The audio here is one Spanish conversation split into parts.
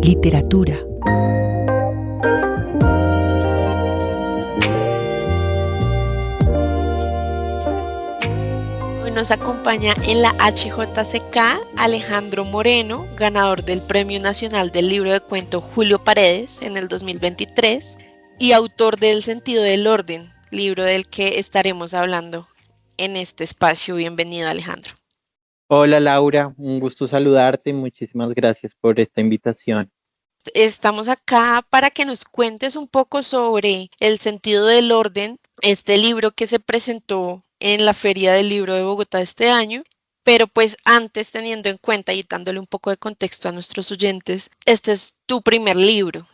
Literatura. Hoy nos acompaña en la HJCK Alejandro Moreno, ganador del Premio Nacional del Libro de Cuento Julio Paredes en el 2023 y autor de El Sentido del Orden, libro del que estaremos hablando en este espacio. Bienvenido, Alejandro. Hola Laura, un gusto saludarte y muchísimas gracias por esta invitación. Estamos acá para que nos cuentes un poco sobre El Sentido del Orden, este libro que se presentó en la Feria del Libro de Bogotá este año. Pero pues antes, teniendo en cuenta y dándole un poco de contexto a nuestros oyentes, este es tu primer libro.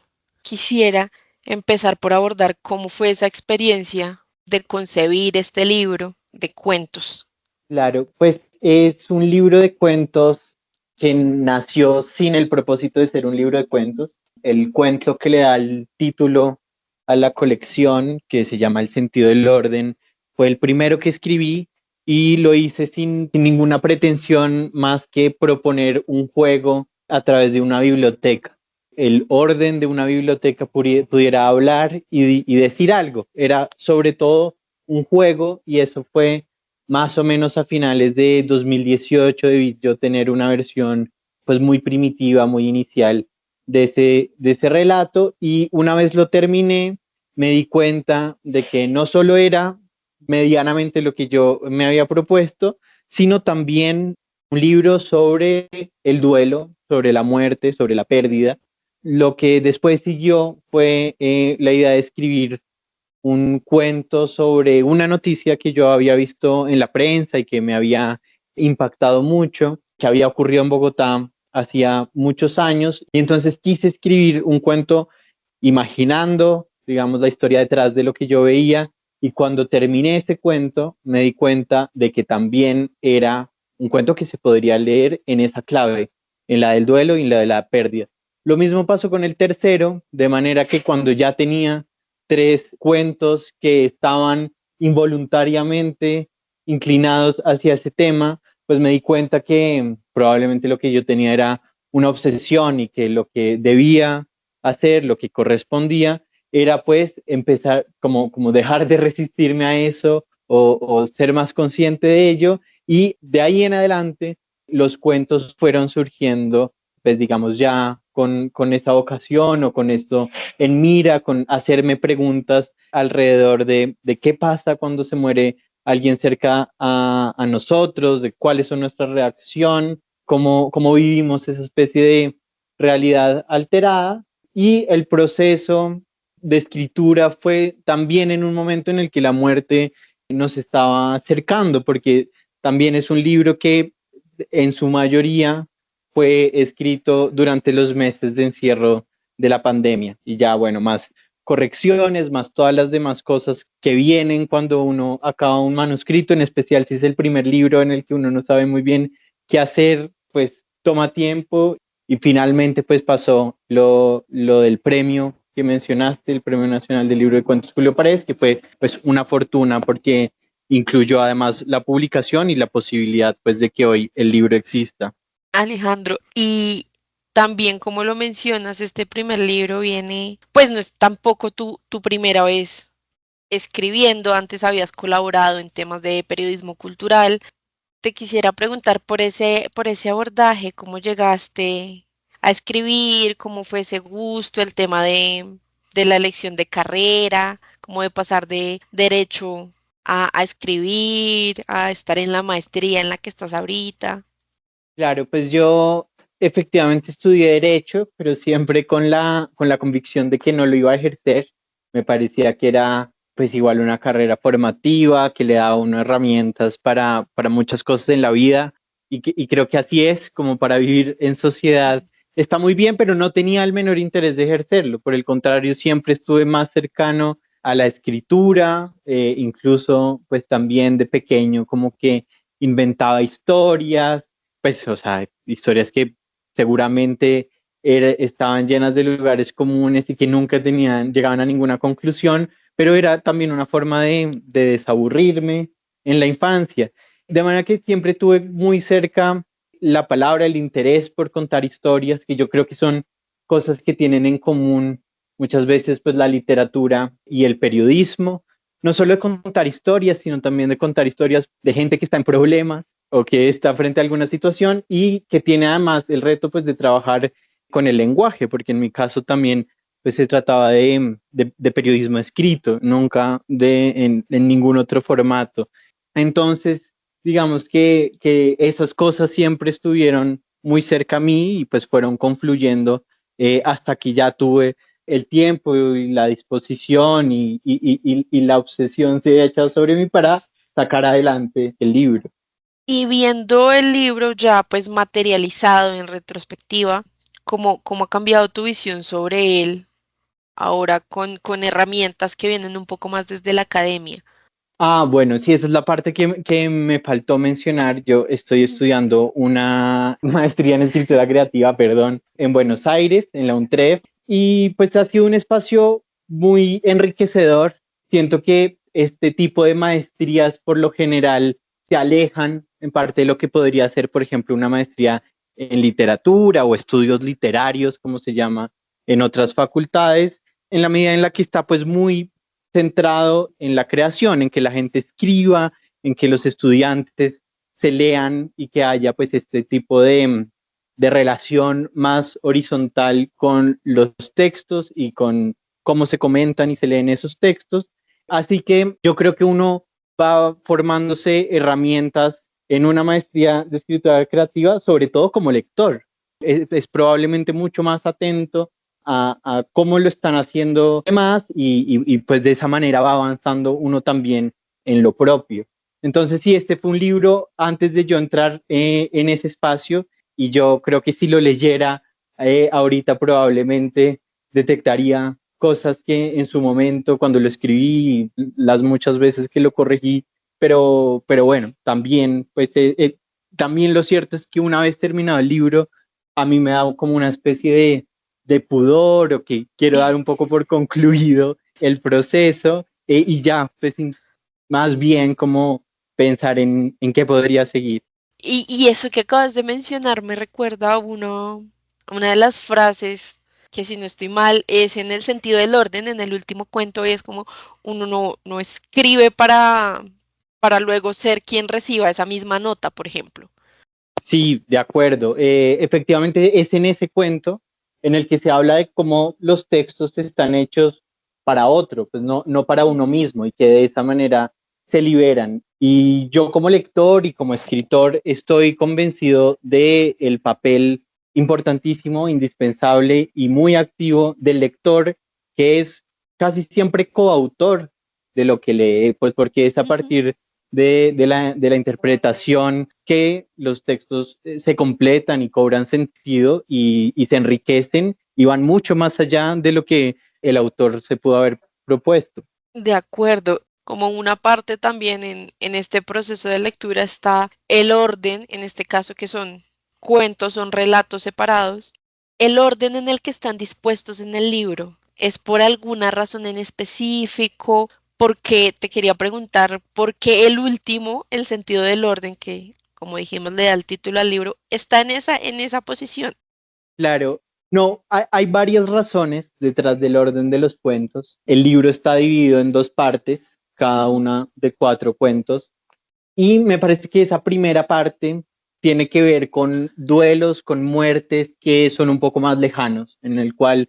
Quisiera empezar por abordar cómo fue esa experiencia de concebir este libro de cuentos. Claro, pues es un libro de cuentos que nació sin el propósito de ser un libro de cuentos. El cuento que le da el título a la colección, que se llama El Sentido del Orden, fue el primero que escribí y lo hice sin ninguna pretensión más que proponer un juego a través de una biblioteca. El orden de una biblioteca pudiera hablar y decir algo. Era sobre todo un juego y eso fue más o menos a finales de 2018. Debí yo tener una versión pues muy primitiva, muy inicial de ese relato, y una vez lo terminé me di cuenta de que no solo era medianamente lo que yo me había propuesto, sino también un libro sobre el duelo, sobre la muerte, sobre la pérdida. Lo que después siguió fue la idea de escribir un cuento sobre una noticia que yo había visto en la prensa y que me había impactado mucho, que había ocurrido en Bogotá hacía muchos años. Y entonces quise escribir un cuento imaginando, digamos, la historia detrás de lo que yo veía. Y cuando terminé ese cuento, me di cuenta de que también era un cuento que se podría leer en esa clave, en la del duelo y en la de la pérdida. Lo mismo pasó con el tercero, de manera que cuando ya tenía 3 cuentos que estaban involuntariamente inclinados hacia ese tema, pues me di cuenta que probablemente lo que yo tenía era una obsesión y que lo que debía hacer, lo que correspondía, era pues empezar como dejar de resistirme a eso o ser más consciente de ello, y de ahí en adelante los cuentos fueron surgiendo pues digamos ya con esa vocación o con esto en mira, con hacerme preguntas alrededor de qué pasa cuando se muere alguien cerca a nosotros, de cuáles son nuestra reacción, cómo vivimos esa especie de realidad alterada. Y el proceso de escritura fue también en un momento en el que la muerte nos estaba acercando, porque también es un libro que en su mayoría fue escrito durante los meses de encierro de la pandemia, y ya bueno, más correcciones, más todas las demás cosas que vienen cuando uno acaba un manuscrito, en especial si es el primer libro en el que uno no sabe muy bien qué hacer, pues toma tiempo. Y finalmente pues pasó lo del premio que mencionaste, el Premio Nacional del Libro de Cuentos Julio Paredes, que fue pues una fortuna porque incluyó además la publicación y la posibilidad pues de que hoy el libro exista. Alejandro, y también como lo mencionas, este primer libro viene, pues no es tampoco tu primera vez escribiendo. Antes habías colaborado en temas de periodismo cultural. Te quisiera preguntar por ese abordaje, cómo llegaste a escribir, cómo fue ese gusto, el tema de la elección de carrera, cómo de pasar de derecho a escribir, a estar en la maestría en la que estás ahorita. Claro, pues yo efectivamente estudié Derecho, pero siempre con la convicción de que no lo iba a ejercer. Me parecía que era pues igual una carrera formativa, que le daba a uno herramientas para muchas cosas en la vida, y creo que así es, como para vivir en sociedad. Está muy bien, pero no tenía el menor interés de ejercerlo. Por el contrario, siempre estuve más cercano a la escritura, incluso pues también de pequeño como que inventaba historias, pues, o sea, historias que seguramente estaban llenas de lugares comunes y que nunca llegaban a ninguna conclusión, pero era también una forma de desaburrirme en la infancia. De manera que siempre tuve muy cerca la palabra, el interés por contar historias, que yo creo que son cosas que tienen en común muchas veces pues la literatura y el periodismo, no solo de contar historias, sino también de contar historias de gente que está en problemas o que está frente a alguna situación y que tiene además el reto pues de trabajar con el lenguaje, porque en mi caso también pues se trataba de periodismo escrito, nunca en ningún otro formato. Entonces, digamos que esas cosas siempre estuvieron muy cerca a mí y pues fueron confluyendo hasta que ya tuve el tiempo y la disposición y la obsesión se ha echado sobre mí para sacar adelante el libro. Y viendo el libro ya pues materializado en retrospectiva, ¿cómo ha cambiado tu visión sobre él ahora con herramientas que vienen un poco más desde la academia? Ah, bueno, sí, esa es la parte que me faltó mencionar. Yo estoy estudiando una maestría en escritura creativa, perdón, en Buenos Aires, en la UNTREF, y pues ha sido un espacio muy enriquecedor. Siento que este tipo de maestrías por lo general se alejan en parte de lo que podría ser, por ejemplo, una maestría en literatura o estudios literarios, como se llama en otras facultades, en la medida en la que está pues muy centrado en la creación, en que la gente escriba, en que los estudiantes se lean y que haya pues este tipo de relación más horizontal con los textos y con cómo se comentan y se leen esos textos. Así que yo creo que uno va formándose herramientas en una maestría de escritura creativa, sobre todo como lector. Es probablemente mucho más atento a cómo lo están haciendo demás y pues de esa manera va avanzando uno también en lo propio. Entonces sí, este fue un libro antes de yo entrar en ese espacio y yo creo que si lo leyera ahorita probablemente detectaría cosas que en su momento cuando lo escribí, las muchas veces que lo corregí, pero bueno, también pues también lo cierto es que una vez terminado el libro, a mí me da como una especie de pudor o que quiero dar un poco por concluido el proceso y ya, pues más bien como pensar en qué podría seguir. Y eso que acabas de mencionar me recuerda a una de las frases que si no estoy mal es en el sentido del orden en el último cuento y es como uno no escribe para luego ser quien reciba esa misma nota, por ejemplo. Sí, de acuerdo. Efectivamente es en ese cuento en el que se habla de cómo los textos están hechos para otro, pues no para uno Ujú. mismo y que de esa manera se liberan. Y yo como lector y como escritor estoy convencido de el papel importantísimo, indispensable y muy activo del lector, que es casi siempre coautor de lo que lee, pues porque es a Ujú. partir de la interpretación que los textos se completan y cobran sentido y se enriquecen y van mucho más allá de lo que el autor se pudo haber propuesto. De acuerdo. Como una parte también en este proceso de lectura está el orden, en este caso que son cuentos, son relatos separados, el orden en el que están dispuestos en el libro. ¿Es por alguna razón en específico? Porque te quería preguntar, ¿por qué el último, el sentido del orden que, como dijimos, le da el título al libro, está en esa posición? Claro, no, hay varias razones detrás del orden de los cuentos. El libro está dividido en dos partes, cada Ujú. una de cuatro cuentos. Y me parece que esa primera parte tiene que ver con duelos, con muertes que son un poco más lejanos, en el cual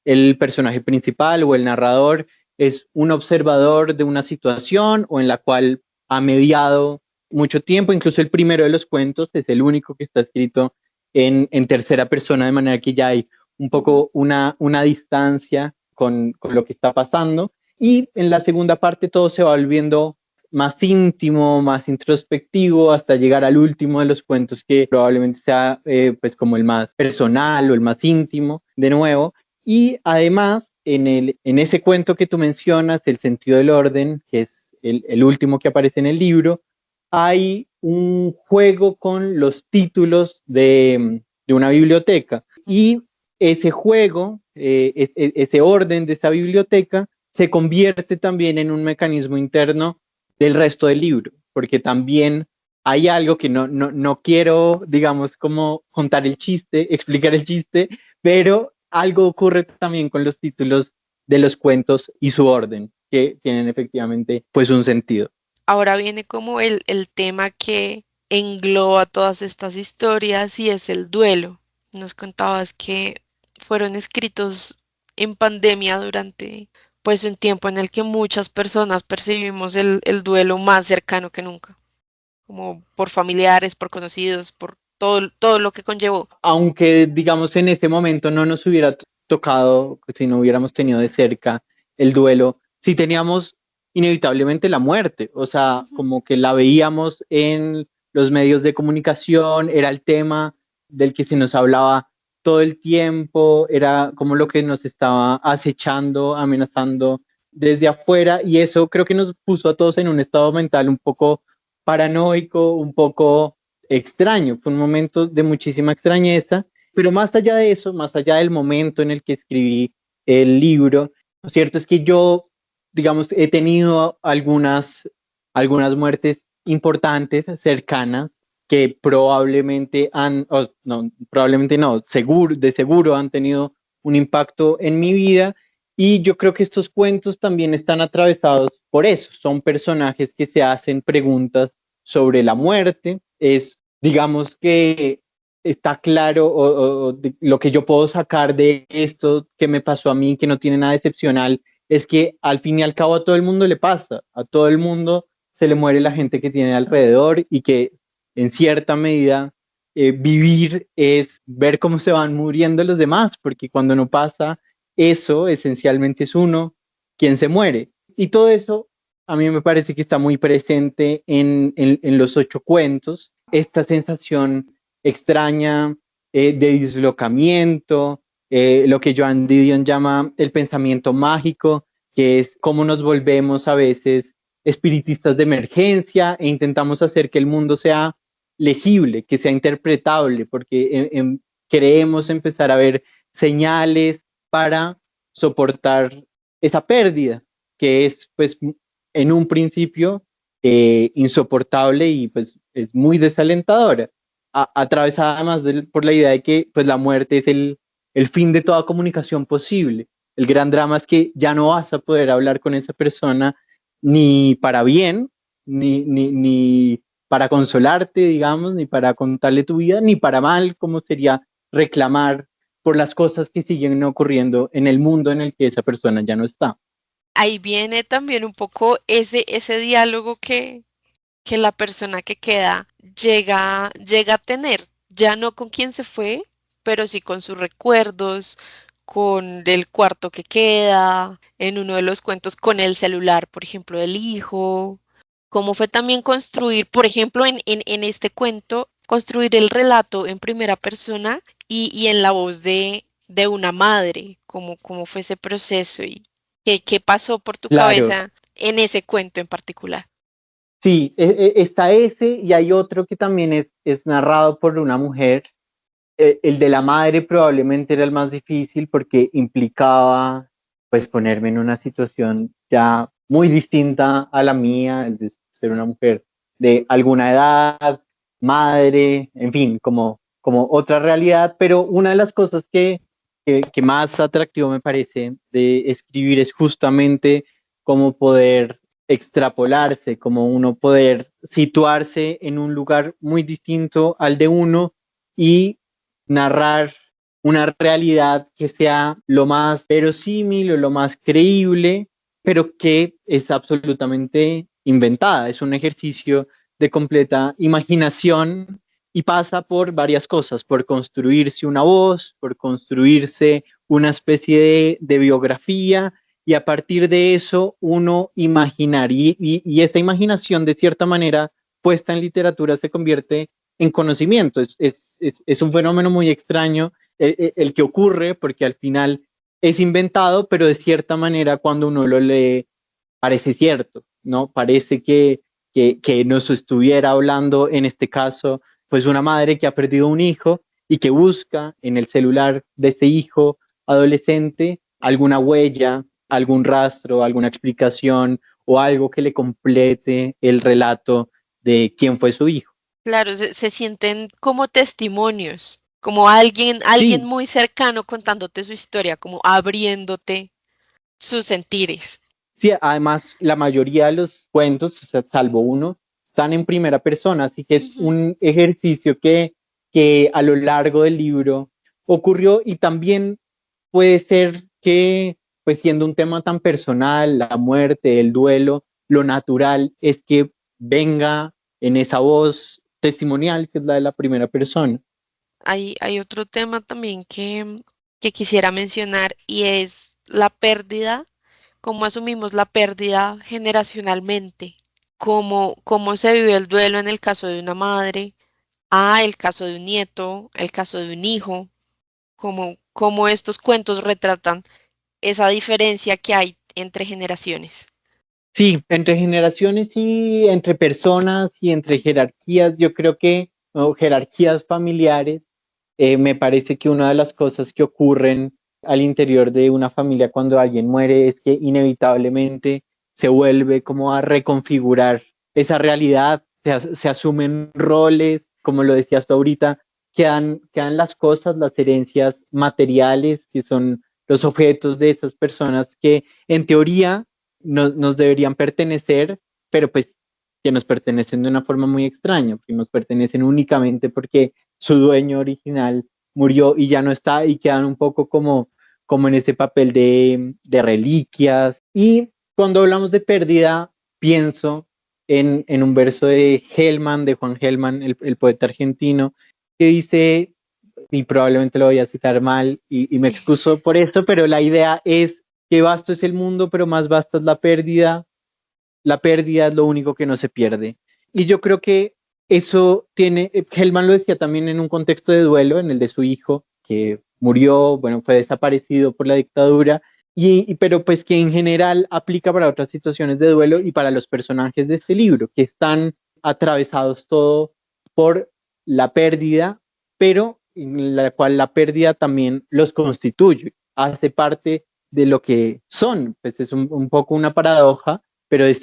el personaje principal o el narrador es un observador de una situación o en la cual ha mediado mucho tiempo. Incluso el primero de los cuentos es el único que está escrito en tercera persona, de manera que ya hay un Ujú. poco una distancia con lo que está pasando. Y en la segunda parte todo se va volviendo más íntimo, más introspectivo, hasta llegar al último de los cuentos que probablemente sea pues como el más personal o el más íntimo de nuevo. Y además, en ese cuento que tú mencionas, El sentido del orden, que es el último que aparece en el libro, hay un juego con los títulos de una biblioteca. Y ese juego, ese orden de esa biblioteca, se convierte también en un mecanismo interno del resto del libro, porque también hay algo que no quiero, digamos, como contar el chiste, explicar el chiste, pero algo ocurre también con los títulos de los cuentos y su orden, que tienen efectivamente pues un sentido. Ahora viene como el tema que engloba todas estas historias y es el duelo. Nos contabas que fueron escritos en pandemia durante pues un tiempo en el que muchas personas percibimos el duelo más cercano que nunca, como por familiares, por conocidos, por todo lo que conllevó. Aunque digamos en ese momento no nos hubiera tocado, si no hubiéramos tenido de cerca el duelo, sí teníamos inevitablemente la muerte, o sea, como que la veíamos en los medios de comunicación, era el tema del que se nos hablaba todo el tiempo, era como lo que nos estaba acechando, amenazando desde afuera, y eso creo que nos puso a todos en un estado mental un poco paranoico, un poco extraño, fue un momento de muchísima extrañeza, pero más allá de eso, más allá del momento en el que escribí el libro, lo cierto es que yo, digamos, he tenido algunas muertes importantes, cercanas, que probablemente no, probablemente no, seguro, de seguro han tenido un impacto en mi vida. Y yo creo que estos cuentos también están atravesados por eso. Son personajes que se hacen preguntas sobre la muerte. Digamos que está claro lo que yo puedo sacar de esto que me pasó a mí, que no tiene nada excepcional, es que al fin y al cabo a todo el mundo le pasa, a todo el mundo se le muere la gente que tiene alrededor y que en cierta medida vivir es ver cómo se van muriendo los demás, porque cuando no pasa eso, esencialmente es uno quien se muere. Y todo eso a mí me parece que está muy presente en los 8 cuentos, esta sensación extraña de dislocamiento, lo que Joan Didion llama el pensamiento mágico, que es cómo nos volvemos a veces espiritistas de emergencia e intentamos hacer que el mundo sea legible, que sea interpretable, porque queremos empezar a ver señales para soportar esa pérdida, que es pues en un principio insoportable y pues es muy desalentadora, atravesada además por la idea de que pues la muerte es el fin de toda comunicación posible. El gran drama es que ya no vas a poder hablar con esa persona ni para bien, ni para consolarte, digamos, ni para contarle tu vida, ni para mal, como sería reclamar por las cosas que siguen ocurriendo en el mundo en el que esa persona ya no está. Ahí viene también un poco ese diálogo que la persona que queda llega a tener, ya no con quien se fue, pero sí con sus recuerdos, con el cuarto que queda, en uno de los cuentos con el celular, por ejemplo, del hijo. Cómo fue también construir, por ejemplo, en este cuento, construir el relato en primera persona y en la voz de una madre, cómo fue ese proceso y qué pasó por tu Claro, cabeza en ese cuento en particular. sí, está ese y hay otro que también es narrado por una mujer. El de la madre probablemente era el más difícil porque implicaba pues ponerme en una situación ya muy distinta a la mía, es decir, ser una mujer de alguna edad, madre, en fin, como otra realidad, pero una de las cosas que más atractivo me parece de escribir es justamente cómo poder extrapolarse, como uno poder situarse en un lugar muy distinto al de uno y narrar una realidad que sea lo más verosímil o lo más creíble, pero que es absolutamente inventada. Es un ejercicio de completa imaginación y pasa por varias cosas, por construirse una voz, por construirse una especie de biografía y a partir de eso uno imaginar y esta imaginación de cierta manera puesta en literatura se convierte en conocimiento. Es un fenómeno muy extraño el que ocurre porque al final es inventado, pero de cierta manera cuando uno lo lee parece cierto, ¿no? Parece que nos estuviera hablando, en este caso, pues una madre que ha perdido un hijo y que busca en el celular de ese hijo adolescente alguna huella, algún rastro, alguna explicación o algo que le complete el relato de quién fue su hijo. Claro, se sienten como testimonios. como alguien Sí, muy cercano contándote su historia, como abriéndote sus sentires. sí, además la mayoría de los cuentos, o sea, salvo uno, están en primera persona, así que es Ujú. un ejercicio que a lo largo del libro ocurrió y también puede ser que, pues siendo un tema tan personal, la muerte, el duelo, lo natural es que venga en esa voz testimonial que es la de la primera persona. Hay otro tema también que quisiera mencionar y es la pérdida, cómo asumimos la pérdida generacionalmente, cómo se vivió el duelo en el caso de una madre, el caso de un nieto, el caso de un hijo, cómo estos cuentos retratan esa diferencia que hay entre generaciones. Sí, entre generaciones y entre personas y entre jerarquías, yo creo que, o jerarquías familiares, me parece que una de las cosas que ocurren al interior de una familia cuando alguien muere es que inevitablemente se vuelve como a reconfigurar esa realidad, se asumen roles, como lo decías tú ahorita, quedan las cosas, las herencias materiales, que son los objetos de esas personas que en teoría nos deberían pertenecer, pero pues que nos pertenecen de una forma muy extraña, que nos pertenecen únicamente porque su dueño original murió y ya no está y quedan un poco como en ese papel de reliquias. Y cuando hablamos de pérdida, pienso en un verso de Hellman, de Juan Hellman, el poeta argentino, que dice, y probablemente lo voy a citar mal y me excuso por eso, pero la idea es que vasto es el mundo, pero más vasta es la pérdida es lo único que no se pierde. Y yo creo que eso tiene, Hellman lo decía también en un contexto de duelo, en el de su hijo, que murió, bueno, fue desaparecido por la dictadura, pero pues que en general aplica para otras situaciones de duelo y para los personajes de este libro, que están atravesados todo por la pérdida, pero en la cual la pérdida también los constituye, hace parte de lo que son, pues es un poco una paradoja, pero en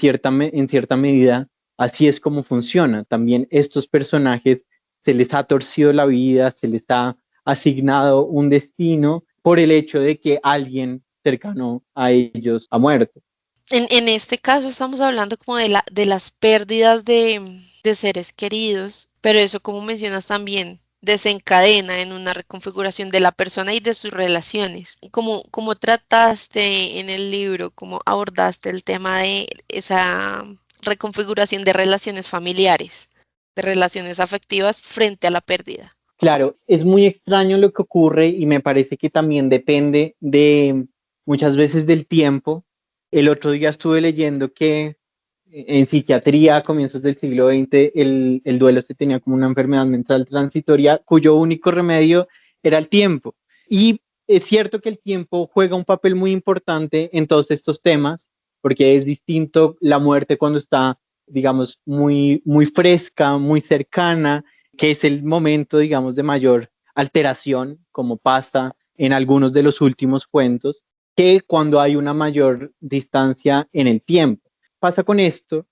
cierta medida así es como funciona. También estos personajes se les ha torcido la vida, se les ha asignado un destino por el hecho de que alguien cercano a ellos ha muerto. En este caso estamos hablando como de las pérdidas de seres queridos, pero eso, como mencionas también, desencadena en una reconfiguración de la persona y de sus relaciones. ¿Cómo trataste en el libro, cómo abordaste el tema de esa reconfiguración de relaciones familiares, de relaciones afectivas frente a la pérdida? Claro, es muy extraño lo que ocurre y me parece que también depende de muchas veces del tiempo. El otro día estuve leyendo que en psiquiatría a comienzos del siglo XX el duelo se tenía como una enfermedad mental transitoria cuyo único remedio era el tiempo. Y es cierto que el tiempo juega un papel muy importante en todos estos temas porque es distinto la muerte cuando está, digamos, muy fresca, muy cercana, que es el momento, digamos, de mayor alteración, como pasa en algunos de los últimos cuentos, que cuando hay una mayor distancia en el tiempo. Pasa con esto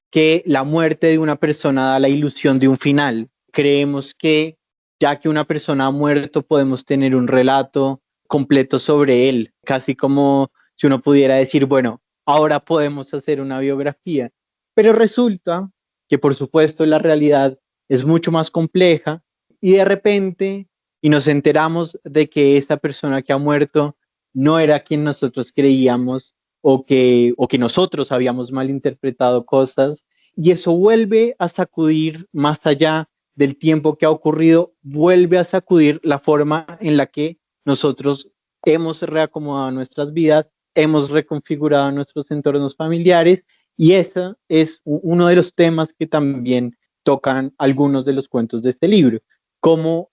que la muerte de una persona da la ilusión de un final. Creemos que ya que una persona ha muerto podemos tener un relato completo sobre él, casi como si uno pudiera decir, bueno, ahora podemos hacer una biografía. Pero resulta que por supuesto la realidad es mucho más compleja y de repente y nos enteramos de que esta persona que ha muerto no era quien nosotros creíamos o que nosotros habíamos malinterpretado cosas y eso vuelve a sacudir más allá del tiempo que ha ocurrido, vuelve a sacudir la forma en la que nosotros hemos reacomodado nuestras vidas, hemos reconfigurado nuestros entornos familiares y ese es uno de los temas que también tocan algunos de los cuentos de este libro, cómo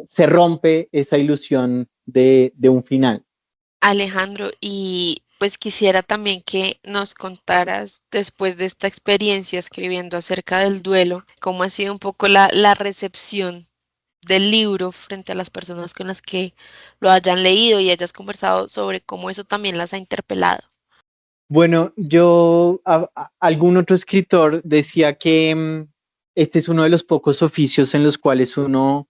se rompe esa ilusión de un final. Alejandro, y pues quisiera también que nos contaras después de esta experiencia escribiendo acerca del duelo, cómo ha sido un poco la recepción del libro frente a las personas con las que lo hayan leído y hayas conversado sobre cómo eso también las ha interpelado. Bueno, algún otro escritor decía que este es uno de los pocos oficios en los cuales uno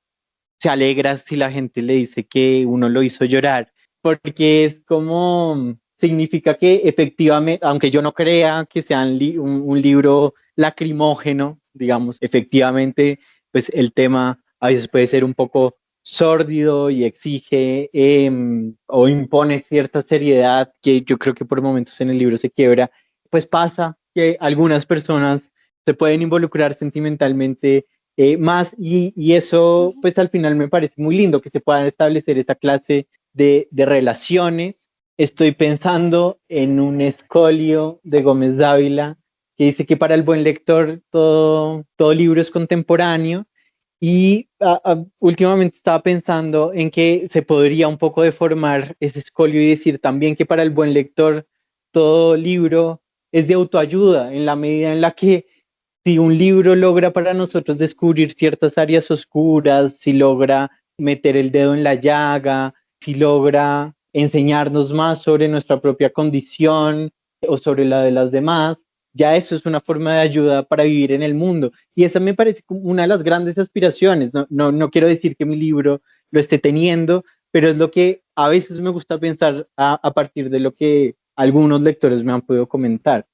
se alegra si la gente le dice que uno lo hizo llorar, porque es como, significa que efectivamente, aunque yo no crea que sea un libro lacrimógeno, digamos, efectivamente, pues el tema a veces puede ser un poco sórdido y exige o impone cierta seriedad que yo creo que por momentos en el libro se quiebra, pues pasa que algunas personas se pueden involucrar sentimentalmente más y eso pues al final me parece muy lindo que se puedan establecer esta clase de relaciones. Estoy pensando en un escolio de Gómez Dávila que dice que para el buen lector todo libro es contemporáneo y últimamente estaba pensando en que se podría un poco deformar ese escolio y decir también que para el buen lector todo libro es de autoayuda, en la medida en la que si un libro logra para nosotros descubrir ciertas áreas oscuras, si logra meter el dedo en la llaga, si logra enseñarnos más sobre nuestra propia condición o sobre la de las demás, ya eso es una forma de ayuda para vivir en el mundo. Y esa me parece como una de las grandes aspiraciones. No quiero decir que mi libro lo esté teniendo, pero es lo que a veces me gusta pensar a partir de lo que algunos lectores me han podido comentar.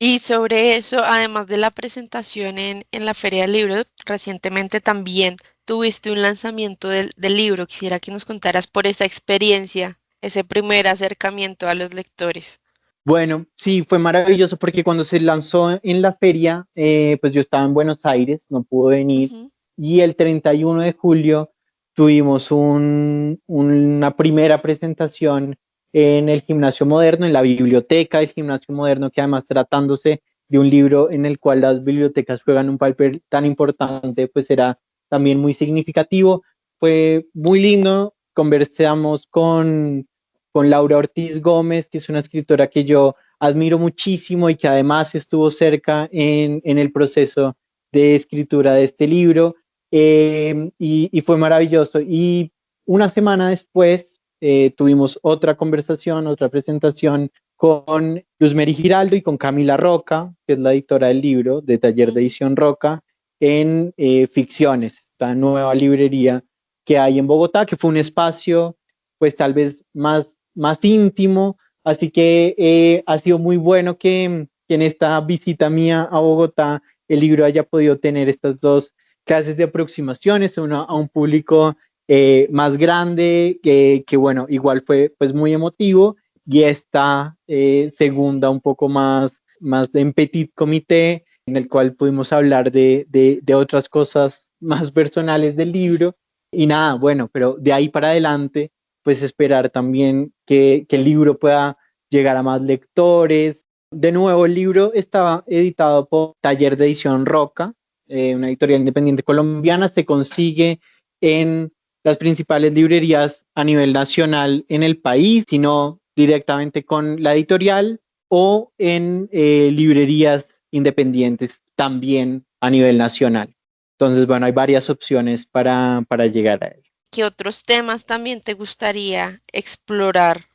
Y sobre eso, además de la presentación en la Feria del Libro, recientemente también tuviste un lanzamiento del libro. Quisiera que nos contaras por esa experiencia, ese primer acercamiento a los lectores. Bueno, sí, fue maravilloso porque cuando se lanzó en la feria, pues yo estaba en Buenos Aires, no pude venir, Ujú. y el 31 de julio tuvimos una primera presentación en el Gimnasio Moderno, en la biblioteca del Gimnasio Moderno, que además tratándose de un libro en el cual las bibliotecas juegan un papel tan importante, pues era también muy significativo. Fue muy lindo, conversamos con Laura Ortiz Gómez, que es una escritora que yo admiro muchísimo y que además estuvo cerca en el proceso de escritura de este libro, y fue maravilloso. Y una semana después tuvimos otra conversación, otra presentación con Luz Mary Giraldo y con Camila Roca, que es la editora del libro de Taller de Ujú. Edición Roca, en Ficciones, esta nueva librería que hay en Bogotá, que fue un espacio pues tal vez más íntimo, así que ha sido muy bueno que en esta visita mía a Bogotá el libro haya podido tener estas dos clases de aproximaciones, una a un público más grande, que bueno, igual fue pues muy emotivo, y esta segunda un poco más en petit comité, en el cual pudimos hablar de otras cosas más personales del libro, y nada, bueno, pero de ahí para adelante pues esperar también que el libro pueda llegar a más lectores. De nuevo, el libro estaba editado por Taller de Edición Roca, una editorial independiente colombiana. Se consigue en las principales librerías a nivel nacional en el país, sino directamente con la editorial o en librerías independientes también a nivel nacional. Entonces, bueno, hay varias opciones para llegar a él. ¿Qué otros temas también te gustaría explorar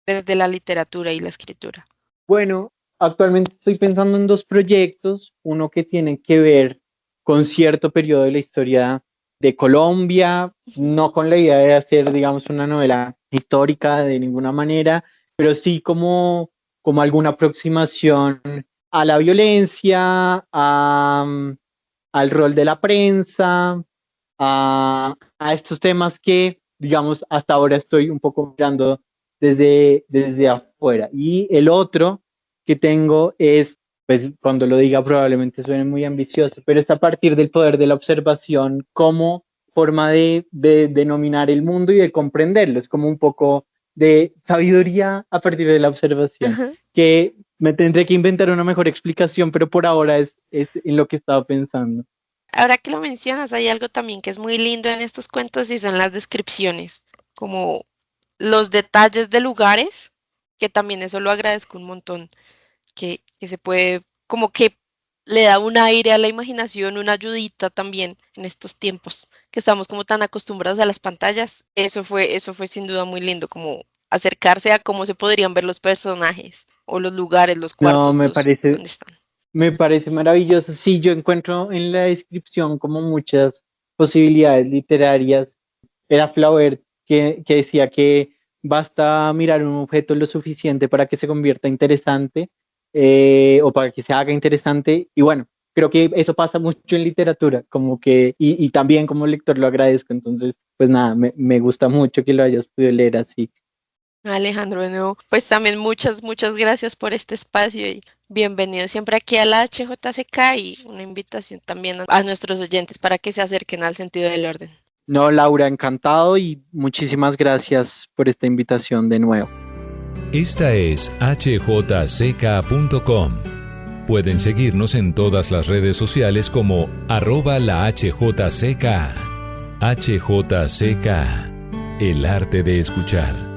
desde la literatura y la escritura? Bueno, actualmente estoy pensando en dos proyectos, uno que tiene que ver con cierto periodo de la historia de Colombia, Ujú. no con la idea de hacer, digamos, una novela histórica de ninguna manera, pero sí como alguna aproximación a la violencia, al rol de la prensa, a estos temas que, digamos, hasta ahora estoy un poco mirando desde afuera. Y el otro que tengo es, pues cuando lo diga probablemente suene muy ambicioso, pero es a partir del poder de la observación como forma de denominar el mundo y de comprenderlo. Es como un poco de sabiduría a partir de la observación, Ajá. que me tendré que inventar una mejor explicación, pero por ahora es en lo que estaba pensando. Ahora que lo mencionas, hay algo también que es muy lindo en estos cuentos y son las descripciones, como los detalles de lugares, que también eso lo agradezco un montón, que se puede, como que le da un aire a la imaginación, una ayudita también en estos tiempos que estamos como tan acostumbrados a las pantallas. Eso fue sin duda muy lindo, como acercarse a cómo se podrían ver los personajes o los lugares, los No, cuartos, los donde están. me parece maravilloso. Sí, yo encuentro en la descripción como muchas posibilidades literarias era Flaubert que decía que basta mirar un objeto lo suficiente para que se convierta interesante o para que se haga interesante. Y bueno, creo que eso pasa mucho en literatura, como que, y también como lector lo agradezco. Entonces, pues nada, me gusta mucho que lo hayas podido leer así. Alejandro, de nuevo, pues también muchas gracias por este espacio y bienvenido siempre aquí a la HJCK y una invitación también a nuestros oyentes para que se acerquen al sentido del orden. No, Laura, encantado y muchísimas gracias por esta invitación de nuevo. Esta es hjck.com. Pueden seguirnos en todas las redes sociales como @la HJCK. HJCK, el arte de escuchar.